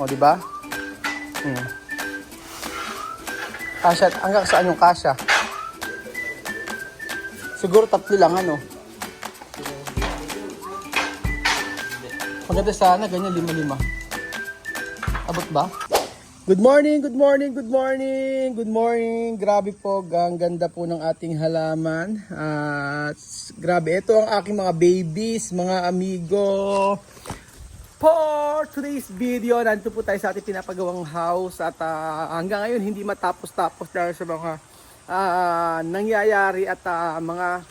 O, di ba? Kasya, hanggang saan yung kasya? Siguro 3 lang, ano? Maganda sana, ganyan 5-5. Abot ba? Good morning, good morning, good morning, good morning. Grabe po, ang ganda po ng ating halaman. Grabe, ito ang aking mga babies, mga amigo. For today's video, nandito po tayo sa ating pinapagawang house at hanggang ngayon hindi matapos-tapos dahil sa mga nangyayari at mga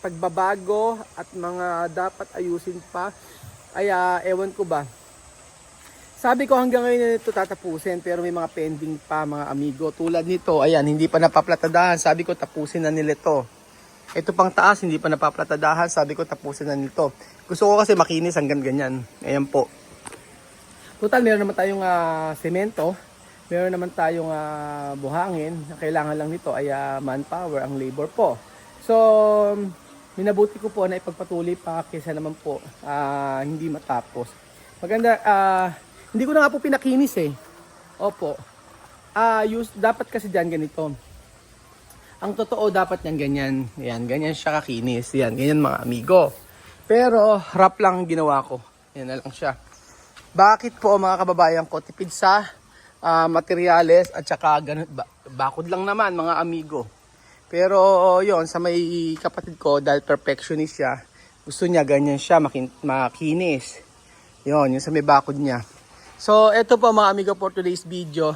pagbabago at mga dapat ayusin pa. Ay ewan ko ba. Sabi ko hanggang ngayon ito tatapusin pero may mga pending pa mga amigo. Tulad nito, ayan, hindi pa napaplatadahan. Sabi ko tapusin na nila ito. Ito pang taas, hindi pa napaplatadahan. Sabi ko tapusin na nito. Gusto ko kasi makinis hanggang ganyan. Ayan po. Total, meron naman tayong semento. Meron naman tayong buhangin. Kailangan lang nito ay manpower, ang labor po. So, minabuti ko po na ipagpatuloy pa kaysa naman po hindi matapos. Maganda, hindi ko na nga po pinakinis eh. Opo. Dapat kasi dyan ganito. Ang totoo dapat yan ganyan. Yan, ganyan siya kakinis. Yan, ganyan mga amigo. Pero wrap lang ginawa ko. Yan na lang siya. Bakit po mga kababayan ko? Tipid sa materyales at saka ganun, bakod lang naman mga amigo. Pero yon sa may kapatid ko dahil perfectionist siya. Gusto niya ganyan siya makinis. Yon, yung sa may bakod niya. So, ito po mga amigo for today's video.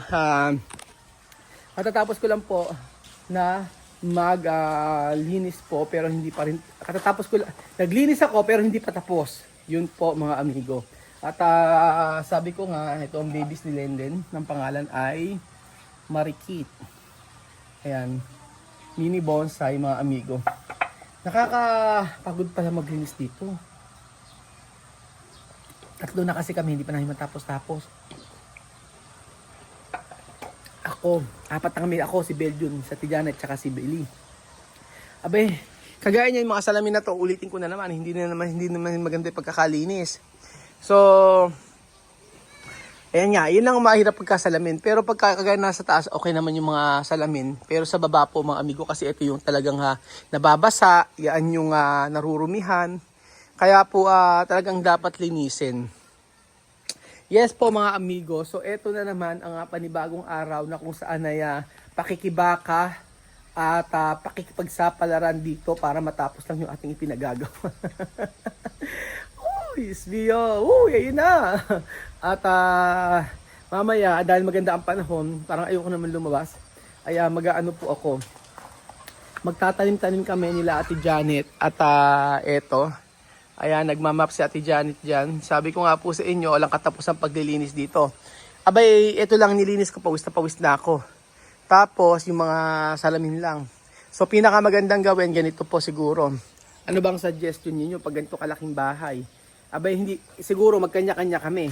Matatapos ko lang po na maglinis po pero hindi pa rin. Naglinis ako pero hindi pa tapos. Yun po mga amigo. At sabi ko nga, ito ang babies ni Lenden. Ng pangalan ay Marikit. Ayan. Mini bonsai mga amigo. Nakakapagod pala maglinis dito. Tatlo na kasi kami, hindi pa namin matapos-tapos. Apat na kami. Ako, si Belgium, sa Tijanet, tsaka si Bailey. Abe, kagaya niya yung mga salamin na to, ulitin ko na naman. Hindi naman maganda yung pagkakalinis. So, ayan nga, yun lang ang mahirap pagkasalamin. Pero pagkagaya nasa taas, okay naman yung mga salamin. Pero sa baba po mga amigo, kasi ito yung talagang nababasa, yan yung narurumihan. Kaya po talagang dapat linisin. Yes po mga amigo. So eto na naman ang panibagong araw na kung saan ay pakikibaka at pakikipagsapalaran dito para matapos lang yung ating ipinagagawa. Uy, Sbio. Uy, ayun na. At mamaya dahil maganda ang panahon, parang ayoko naman lumabas. Ay mag-aano po ako. Magtatanim-tanim kami nila Ate Janet at eto. Ayan, nagmamap si Ate Janet dyan. Sabi ko nga po sa inyo, walang katapos ang paglilinis dito. Abay, ito lang nilinis ko, pawis na ako. Tapos, yung mga salamin lang. So, pinakamagandang gawin, ganito po siguro. Ano bang suggestion niyo pag ganito kalaking bahay? Abay, hindi, siguro magkanya-kanya kami.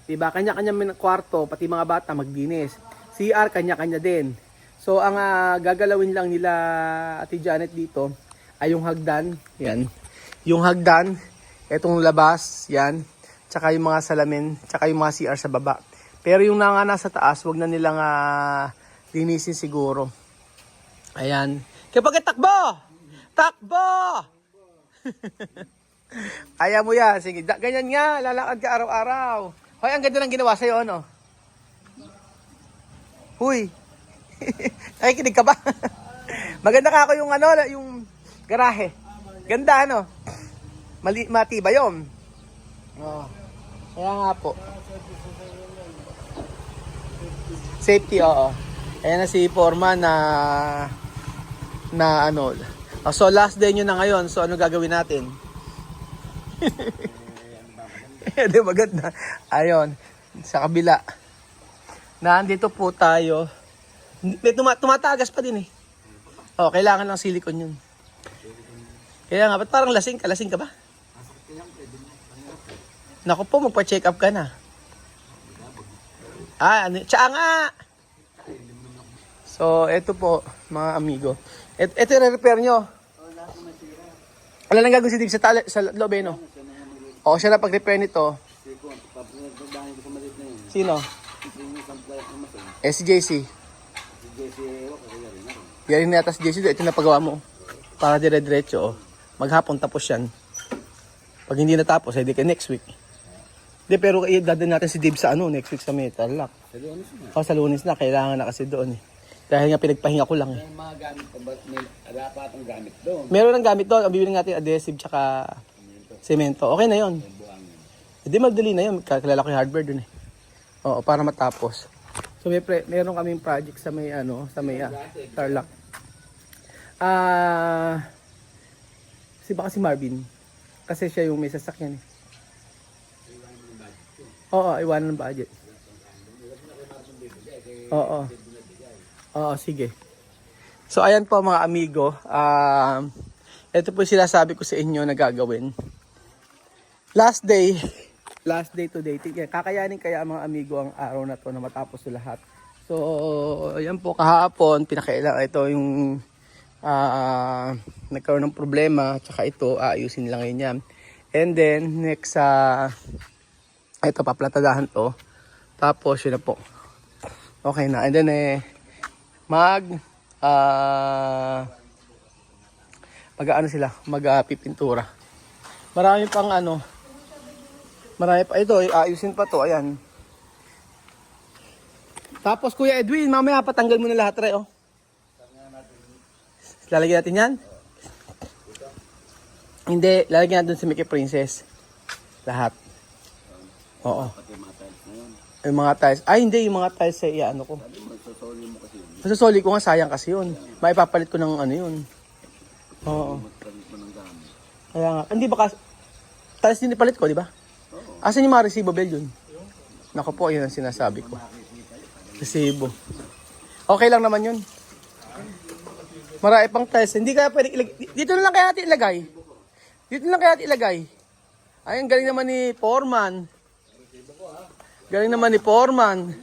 Diba? Kanya-kanya may kwarto, pati mga bata maglinis. CR, kanya-kanya din. So, ang gagalawin lang nila Ate Janet dito, ay yung hagdan. Yan. Yung hagdan, etong labas, yan. Tsaka yung mga salamin, tsaka yung mga CR sa baba. Pero yung nasa taas, wag na nilang linisin siguro. Ayan. Kapag takbo! Takbo! Ayaw mo yan. Sige, ganyan nga. Lalakad ka araw-araw. Hoy, ang ganda ng ginawa sa'yo, ano? Huy. Nakikinig ka ba? Maganda ka ako yung yung garahe. Ganda, ano? Matiba yun. Oh. Kaya nga po. Safety, oo. Ayan na si Foreman na ano. So last day nyo na ngayon. So ano gagawin natin? Di maganda. Ayun. Sa kabila. Nandito po tayo. Tumatagas pa din eh. Oh, kailangan ng silicone yun. Kaya nga, ba't parang lasing ka? Lasing ka ba? Naku po, magpa-check up ka na. Tsaa nga! So, eto po, mga amigo. Ito yung repair nyo. Wala nang gagawin si Dave sa loob, no? Oo, siya na pag-repair nito. Sino? Yung supplier ng mason. SJC. Si JC, okay na rin na rin. Yarin na yatas JC, ito na pagawa mo. Para dire-diretso, oh. Maghapon tapos yan. Pag hindi natapos, hindi ka next week. Hindi, pero dadaan natin si Dave sa ano, next week sa Metal Lock. Sa Lunes na. O, sa Lunes na, kailangan na kasi doon eh. Dahil nga pinagpahinga ko lang eh. Yung mga gamit pa ba, may dapat ang gamit doon. Meron ng gamit doon, ang bibili natin adhesive tsaka semento. Okay na yon. Yung buhangin. Hindi madali na yun, kakilala ko yung hardware doon eh. Oo, para matapos. So meron kaming project sa may ano, sa may Tarlac. Si Marvin. Kasi siya yung may sasakyan eh. Oo, iwanan ng budget. Oo. Oo, sige. So ayan po mga amigo. Ito po yung sinasabi ko sa inyo na gagawin. Last day today. Kakayanin kaya mga amigo ang araw na to na matapos lahat. So ayan po kahapon, pinakailan ito yung nagkaroon ng problema, tsaka ito aayusin lang yun yan. And then next ito paplatadahan to, tapos yun na po, okay na. And then mag-ano sila, magpipintura. Marami pang marami pa ito, aayusin pa to, ayan. Tapos Kuya Edwin, mamaya patanggal mo na lahat re, oh. Lalagyan natin yan? Hindi, lalagyan natin sa Mickey Princess. Lahat. Oo. Pati mga tiles na yun. Yung mga tiles. Ay, hindi. Yung mga tiles sa ano ko. Sabi mo, sasoli mo kasi yun. Masasoli ko nga, sayang kasi yun. Maipapalit ko ng ano yun. Oo. Magpalit mo ng gamit. Kaya nga. Hindi ba kasi... Tiles din ipalit ko, di ba? Oo. Asan yung mga receivable yun? Naku po, yun ang sinasabi ko. Resibo. Okay lang naman yun. Marami pang tiles. Hindi kaya pwede ilagay. Dito na lang kaya natin ilagay. Dito na lang kaya natin ilagay. Ay, ang galing naman ni Foreman. Galing naman ni Foreman.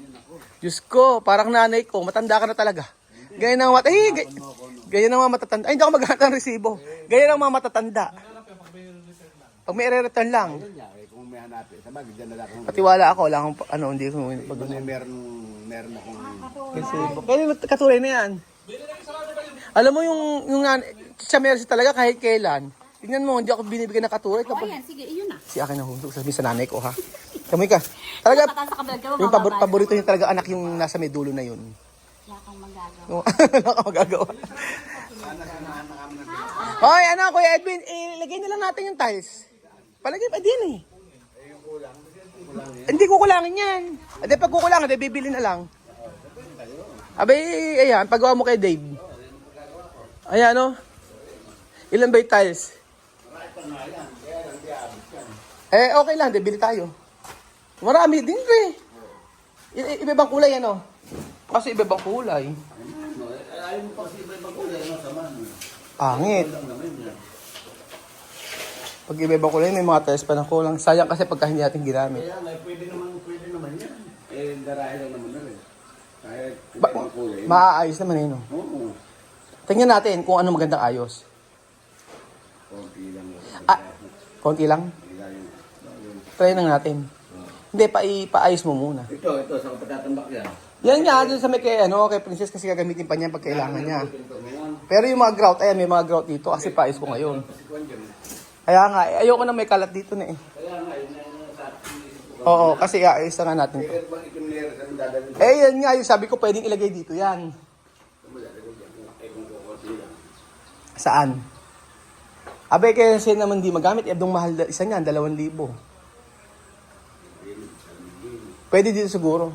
Diyos ko, parang nanay ko. Matanda ka na talaga. Ganyan ng mga ganyan ng mga matatanda. Ay, hindi ako maghanap ng resibo. Ganyan ng mga matatanda. Pag may re-return lang. Yun nga, kung may hanapin. Sabagay, dyan na lang akong... Patiwala ako. Wala akong, hindi ko pag Meron akong... resibo. Kaya katulay na yan. Alam mo yung siya meron talaga kahit kailan. Tingnan mo, hindi ako binibigyan ng katulad. O ayan, sige, iyon na. Si akin na hulog. Sabi sa nanay ko, ha? Kamoy ka. Talaga, Mataas sa kabilang ka, yung mababa. paborito niya talaga anak yung nasa may dulo na yun. Wala kang magagawa. Wala ka magagawa. Hoy, Kuya Edwin, ilagay na lang natin yung tiles. Palagay pa din eh. Hindi kukulangin yan. Hindi, pag kukulangin, bibili na lang. Abay, ayan, paggawa mo kay Dave. Ayan, no? Ilan ba yung tiles? Okay lang, bili tayo. Marami din, pre. Iba-ibang kulay, ano? Kasi iba-ibang kulay. Ayaw mo pa kasi iba-ibang kulay, sama. Pangit. Pag iba-ibang kulay, may mga tiles pa na kulang. Sayang kasi pagka hindi natin ginamit. Kaya nga, pwede naman yan. Darahe lang naman na rin. Kahit iba-ibang kulay. Maaayos naman eh, no? Oo. Tingnan natin kung ano magandang ayos. Konti lang. Konti lang. Try lang natin. Hindi, paayos mo muna. Ito, sa patatambak yan. Yan nga, doon sa may kay Princess kasi gagamitin pa niya pag kailangan niya. Pero yung mga grout, ayan, may mga grout dito kasi paayos ko ngayon. Kaya nga, ayoko na may kalat dito na eh. Kaya nga, yun na Oo, kasi iayos na nga natin to. Yan nga, yung sabi ko pwedeng ilagay dito yan. Saan? Abay, kaya siya naman di magamit. Abdong mahal, isa niyan, 2,000. Pwede dito siguro.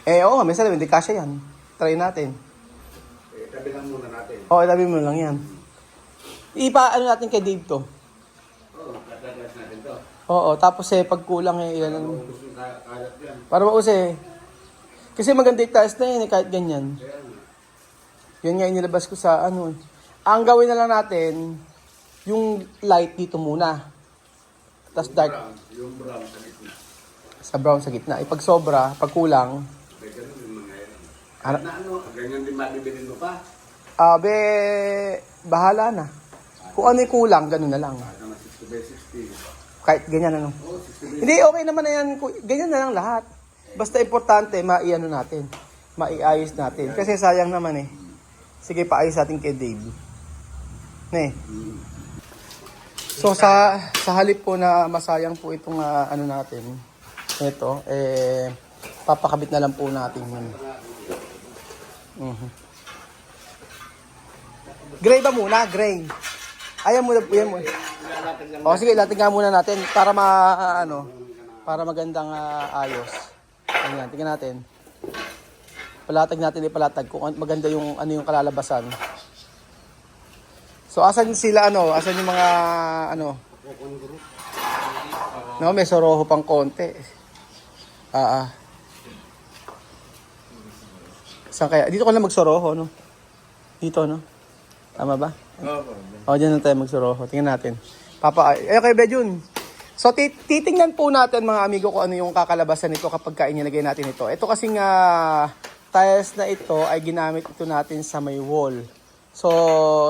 Oo, may salamin. Hindi kasya yan. Try natin. Tabi lang muna natin. Oo, tabi mo lang yan. Ipaano natin kay Dave to. Oo, tataglas natin to. Oo, tapos pag kulang ilan Kung gusto yung kalat yan. para maus kasi maganda yung tiles na yun kahit ganyan. Yan nga inilabas ko sa ano. Ang gawin na lang natin, yung light dito muna. Tapos dark. Yung brown sa gitna. Sa brown sa gitna. Pag sobra, pag kulang. May ganun yung mga yan. Ano? Ganyan din mabibilin mo pa. Bahala na. Kung ano yung kulang, ganun na lang. Baka naman 60 by 60. Kahit ganyan ano. Hindi, okay naman na yan. Ganyan na lang lahat. Basta importante, maiano natin. Maiayos natin. Kasi sayang naman eh. Sige, paayos natin kay Dave. Ne. So sa halip po na masayang po itong ano natin. Ito, papakabit na lang po natin yun. Gray ba muna? Gray. Ayaw mo na po yan mo. O sige, lating nga muna natin para para magandang ayos. Ayan, tingnan natin. Palatag natin ipalatag kung maganda yung yung kalalabasan. So asan sila asan yung mga No, may soroho pang konti. Saan kaya? Dito ko lang magsoroho, no? Dito, no? Tama ba? Oo. Dyan na tayo magsoroho. Tingnan natin. Okay, Bejun. So, titingnan po natin, mga amigo, kung ano yung kakalabasan nito kapag inilagay natin ito. Ito kasing tiles na ito ay ginamit ito natin sa may wall. So,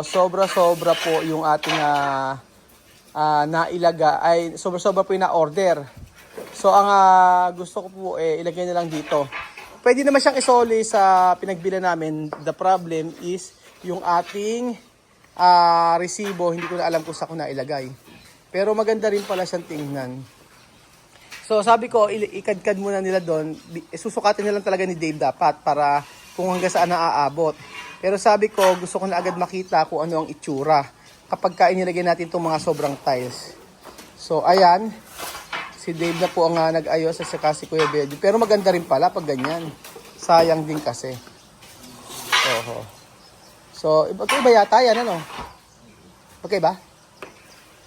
sobra-sobra po yung ating nailaga. Ay, sobra-sobra po yung na-order. So, ang gusto ko po, ilagay na lang dito. Pwede naman siyang isoli sa pinagbila namin. The problem is yung ating resibo, hindi ko na alam kung saan ko na ilagay. Pero maganda rin pala siyang tingnan. So sabi ko, ikadkad muna nila doon. Susukatin na lang talaga ni Dave dapat para kung hanggang saan naaabot. Pero sabi ko, gusto ko na agad makita kung ano ang itsura kapag inilagay natin itong mga sobrang tiles. So ayan, si Dave na po ang nag-ayos sa saka si Kuya Bejo. Pero maganda rin pala pag ganyan. Sayang din kasi. Oho. So, iba yata yan, ano? Magkaiba?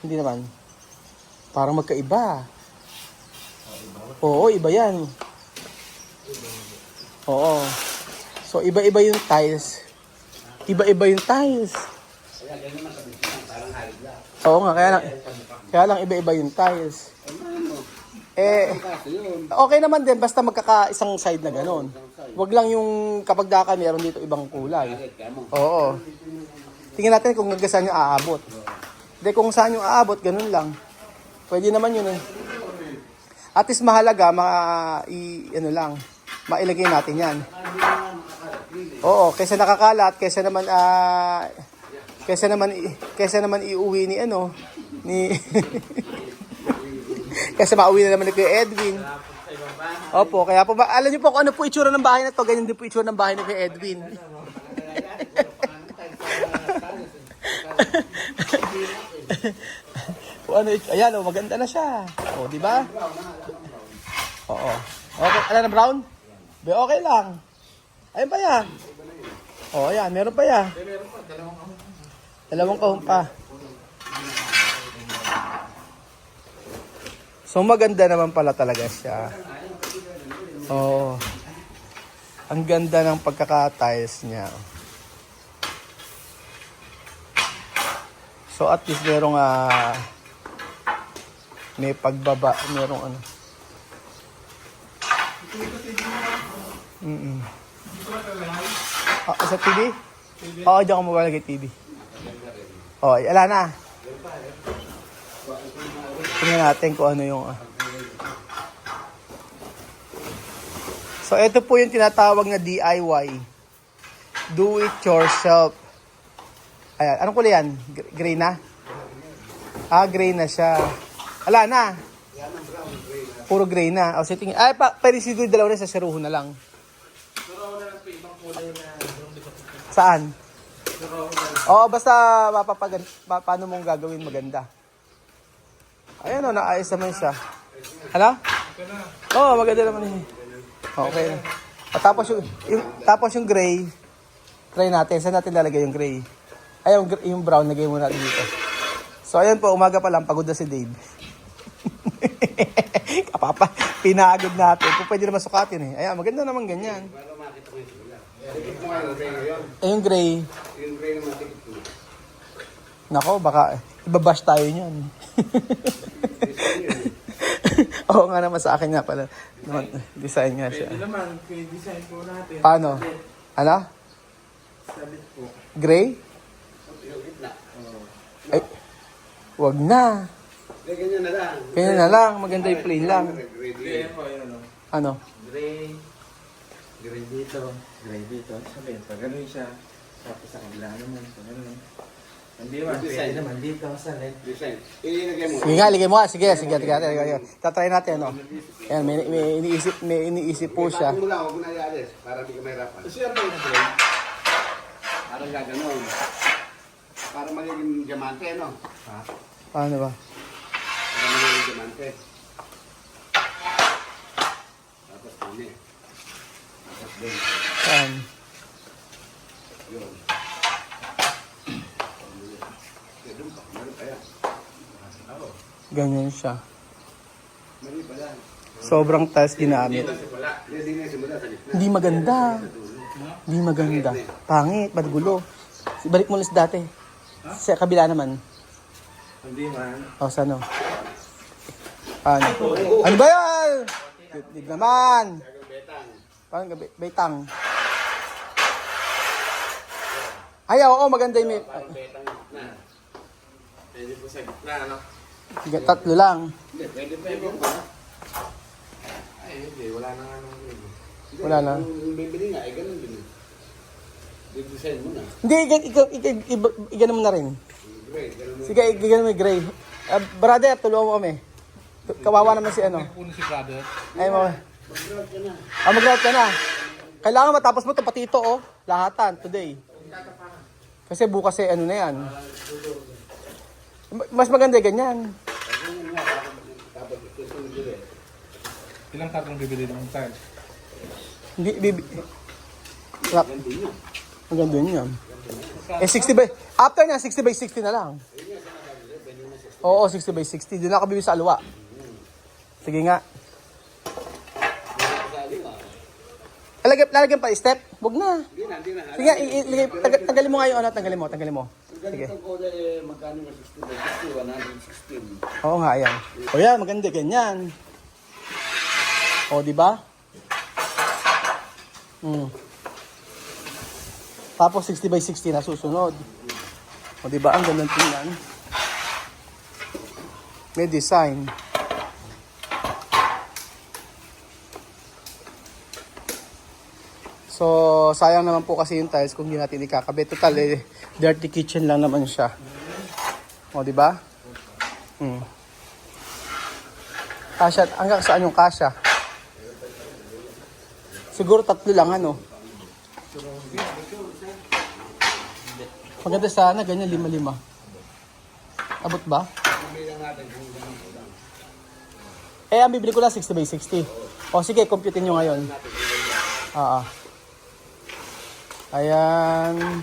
Hindi naman. Parang magkaiba. Oo, iba yan. Oo. So, iba-iba yung tiles. Iba-iba yung tiles. Oo nga, kaya lang iba-iba yung tiles. Okay naman din, basta magkaka-isang side na gano'n. Wag lang yung kapag daka meron dito ibang kulay. Oo. Tingnan natin kung hanggang saan yung aabot. Hindi, kung saan yung aabot, ganun lang. Pwede naman yun eh. At least mahalaga, mailagay natin yan. Oo, kaysa nakakalat, kaysa naman iuwi ni kasi mauwi na naman ni Kuya Edwin. Opo, kaya po ba, alam niyo po kung ano po itsura ng bahay na to, ganyan din po itsura ng bahay ni Kuya Edwin. Ayan, maganda na siya. Di ba? Oo. Okay, alam na brown? Okay lang. Ayun pa yan. Ayan, meron pa yan. Dalawang kahon pa. So maganda naman pala talaga siya. Ang ganda ng pagkaka-tiles niya. So at least merong may pagbaba, merong sa TV? Oo, diyan ko mabalagay TV. Ala na. Tingnan natin kung ano yung So ito po yung tinatawag na DIY. Do it yourself. Ayan, anong kulay yan? Gray na? Gray na siya. Ala na. Puro gray na. So tingin. Pwede siguro dalawa na sa seruho na lang. Saan? Basta paano mong gagawin maganda. Ayan naayos naman siya. Ano? Maganda naman eh. Okay. At tapos yung gray, try natin. Saan natin lalagay yung gray? Yung brown, lagay muna natin dito. So ayan po, umaga pa lang, pagod na si Dave. Pinagod natin. Kung pwede naman sukatin eh. Ayan, maganda naman ganyan. Yung gray. Yung gray naman tikit mo. Nako, baka ibabash tayo niyan. Oo nga naman, sa akin nga pala. Design nga siya. Pwede naman, design po natin. Paano? Ano? Salit po. Gray? Ay, wag na. Ganyan na lang. Ganyan na lang, maganda yung plain lang. Ready. Ayan po, yun ano. Ano? Gray. Gray dito. Gray dito. Sabihin, pag ganun siya. Tapos sa kabila naman. Pag ganun. Hindi man. Design. Pwede naman dito sa left. Design. Ilagay mo. Sige nga, ligay mo nga. Sige. Tatry natin, ano. Ayan, may iniisip po siya. Ipatong mo lang, huwag mo na ialis. Para di ka mahirapan. Kasi yan po yung gray. Parang gaganon. Para magiging diamante, no? Ha? Paano ba? Para magiging diamante. Tapos kami. Tapos din. Saan? Yun. Doon pa. Meron pa yan. Ganyan siya. Mali pa yan. Sobrang tiles ginamit. Hindi na simula sa gitna. Hindi maganda. Hindi maganda. Pangit, magulo. Balik mo ulit dati. Sa kabila naman. Hindi man. O, saan o? Ano? Ano ba yan? Dib naman. Parang betang. Ay, oo, maganda yung may... Pwede po sa gitna, ano? Tatlo lang. Hindi, pwede pa yung ba? Ay, hindi. Wala na nga nung gray. Wala na. Yung bibili nga, ay ganun din. Design mo na. Hindi, igano mo na rin. Great, ganun mo. Sige, igano mo yung gray. Brother, tulungan mo kami. Kawawa naman si ano. Puno si brother. Ay mo. Mag-route ka na. Mag-route ka na. Kailangan matapos mo ito pati ito, oh. Lahatan, today. Kasi bukas eh, ano na yan. Mas maganda ganyan. Ganyan nga, tapos ito yung bibili. Ilang kartong bibili ng tiles? Hindi, Crap. Ganun yun. Maganda yun yan. Eh, 60 by... After na, 60 by 60 na lang. Oo, 60 by 60. Doon na bibili sa alwa. Sige nga. Lalagyan pa step? Huwag na. Hindi na, hindi na. Sige nga, tanggalin mo nga yung ano, tanggalin mo. Yung Sige. ganitong kulay, magkano yung 60 by 60, 116. Oo nga, ayan. O yan, maganda, ganyan. O, di ba? Tapos 60 by 60 na susunod. O, di ba? Ang gandang tingnan. May design. So, sayang naman po kasi yung tiles kung hindi natin ikakabit. Total, dirty kitchen lang naman siya. O, di ba? Kasya, hanggang saan yung kasya? Siguro 3 lang, ano? Maganda sana, ganyan, 5-5. Abot ba? Eh, ang bibili ko lang 60 by 60. O, sige, computein nyo ngayon. Ayan.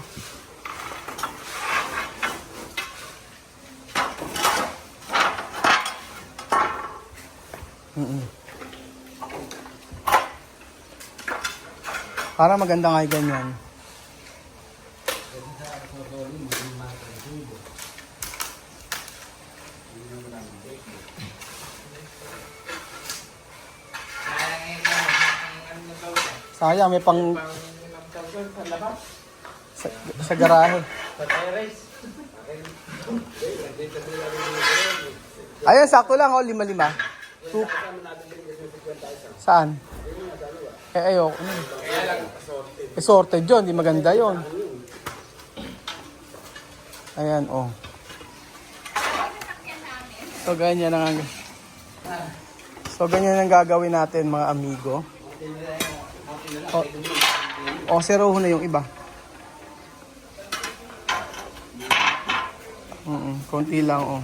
Parang maganda nga yung ganyan. Sayang, may pang... Sa garahe. Ayan, sakto lang, oh, 5-5. Saan? Eh, ayoko. Sorted yun, di maganda yun. Ayan, oh. So, ganyan ang gagawin natin, mga amigo. O, zeroho na yung iba. Konti lang, oh.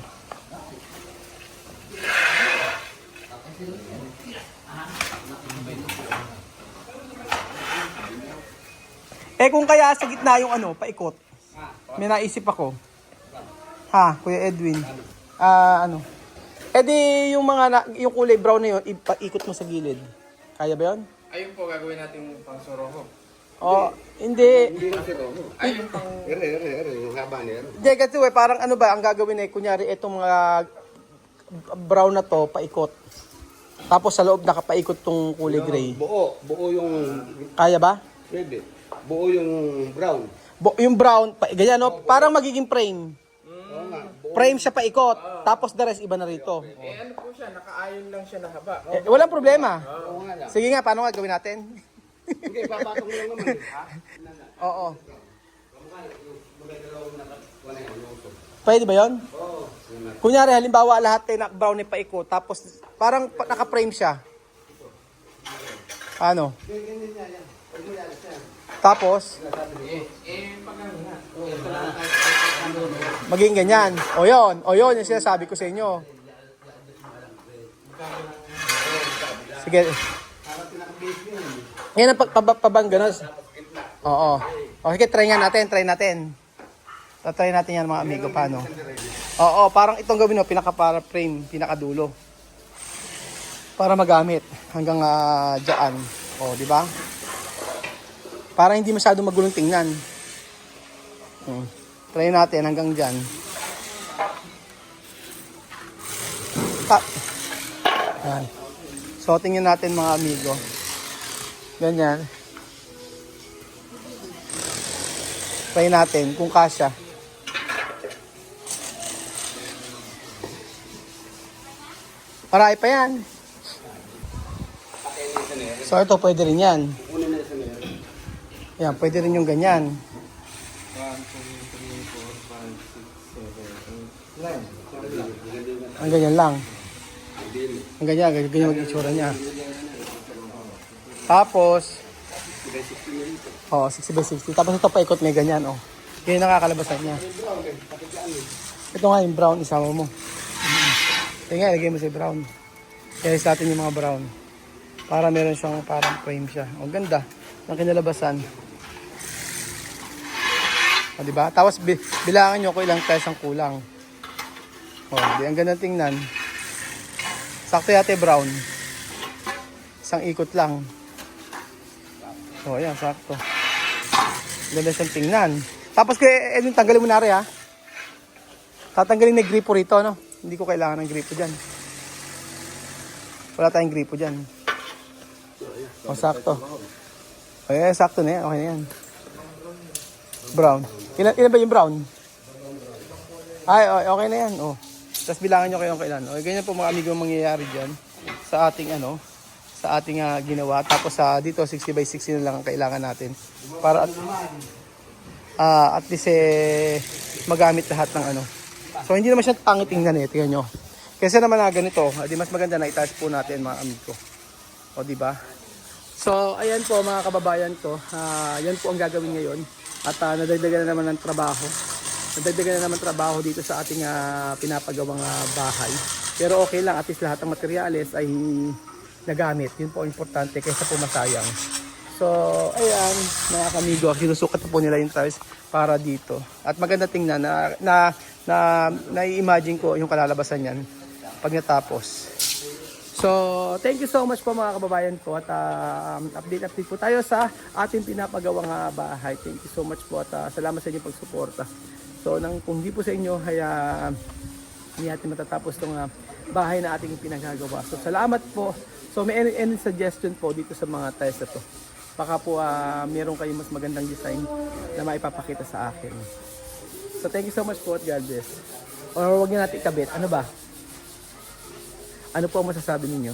Eh, kung kaya sa gitna yung ano, paikot. May naisip ako. Ha, Kuya Edwin. Ano? Eh di, yung yung kulay brown na yun, ipaikot mo sa gilid. Kaya ba yun? Ayun po, gagawin natin pang soroho. Oh, hindi. Hindi na siya doon. Ayun pang... Ere, yung haba niya. Hindi, kasi parang ano ba, ang gagawin eh, kunyari, itong mga brown na to, paikot. Tapos sa loob nakapaikot tong kulay gray. Buo yung... Kaya ba? Pwede. Buo yung brown. Yung brown, ganyan no, parang magiging frame. Oo nga, buo frame siya paikot, tapos the rest iba na rito. Eh ano po siya, nakaayon lang siya na haba. Walang problema. Oo nga lang. Sige nga, paano nga gawin natin? Hindi, papatong mo lang naman. Ha? Oo. Magagalaw na wala yung uso. Pwede ba yun? Oo. Kunyari, halimbawa lahat tayo na brown ni paikot, tapos parang naka-frame siya. Ano? Tapos, Pag ano nga. maging ganyan. O yun, yung sinasabi ko sa inyo. Sige. Yan ang pabang gano'n. Oo. O sige, try natin. Tatry natin yan mga amigo, paano? Oo, parang itong gawin mo, pinaka-para frame, pinakadulo. Para magamit hanggang dyan. O, di ba? Para hindi masyado magulong tingnan. Try natin hanggang dyan. Yan. So, tingnan natin mga amigo. Ganyan. Try natin kung kasya. Marami pa yan. So, ito pwede rin yan. Una na sa meron. Yan, pwede rin yung ganyan. 1, 2, 3, 4, 5, 6, 7, 8, 9. Ang ganyan lang. Ang ganyan yung itsura niya. Tapos, 60 by 60. Tapos ito paikot may ganyan, Ganyan nakakalabasan niya. Ito nga yung brown, isama mo. Ito nga, ilagay mo sa brown. Kaya natin yung mga brown. Para meron siyang parang frame siya. Ganda ng kinalabasan. Diba? Tapos bilangan nyo kung ilang tiles ang kulang. Ang ganda tingnan. Sakto yate brown. Isang ikot lang. Ayan, sakto. Ganda siyang tingnan. Tapos Edwin, tanggalin mo na rin, ha. Tatanggalin na yung gripo rito, no? Hindi ko kailangan ng gripo dyan. Wala tayong gripo dyan. Sakto. Sakto na yan. Okay na yan. Brown. Ilan ba yung brown? Ay, okay na yan. Tapos bilangan nyo kayo kailan. Ganyan po mga amigo mangyayari dyan sa ating ginawa. Tapos dito 60 by 60 na lang ang kailangan natin. Para at least magamit lahat ng So hindi naman siya pangit tingnan tingnan nyo. Kasi naman ganito, di mas maganda na itaas po natin mga amigo. Di ba? So ayan po mga kababayan ko, yan po ang gagawin ngayon. At nadagdagan na naman ng trabaho. Nadagdagan na naman trabaho dito sa ating pinapagawang bahay. Pero okay lang, at least lahat ng materyales ay nagamit. Yun po ang importante kaysa po masayang. So, ayan, mga kamigo, sinusukat po nila yung tiles para dito. At maganda tingnan na-imagine ko yung kalalabasan yan pag natapos. So, thank you so much po mga kababayan ko at update po tayo sa ating pinapagawang bahay. Thank you so much po at salamat sa inyong pagsuporta. So, kung hindi po sa inyo, hindi natin matatapos itong bahay na ating pinagagawa. So, salamat po. So, may any suggestion po dito sa mga tiles na to. Baka po meron kayong mas magandang design na maipapakita sa akin. So, thank you so much po at God bless. Or huwag niyo natin ikabit. Ano ba? Ano po ang masasabi ninyo?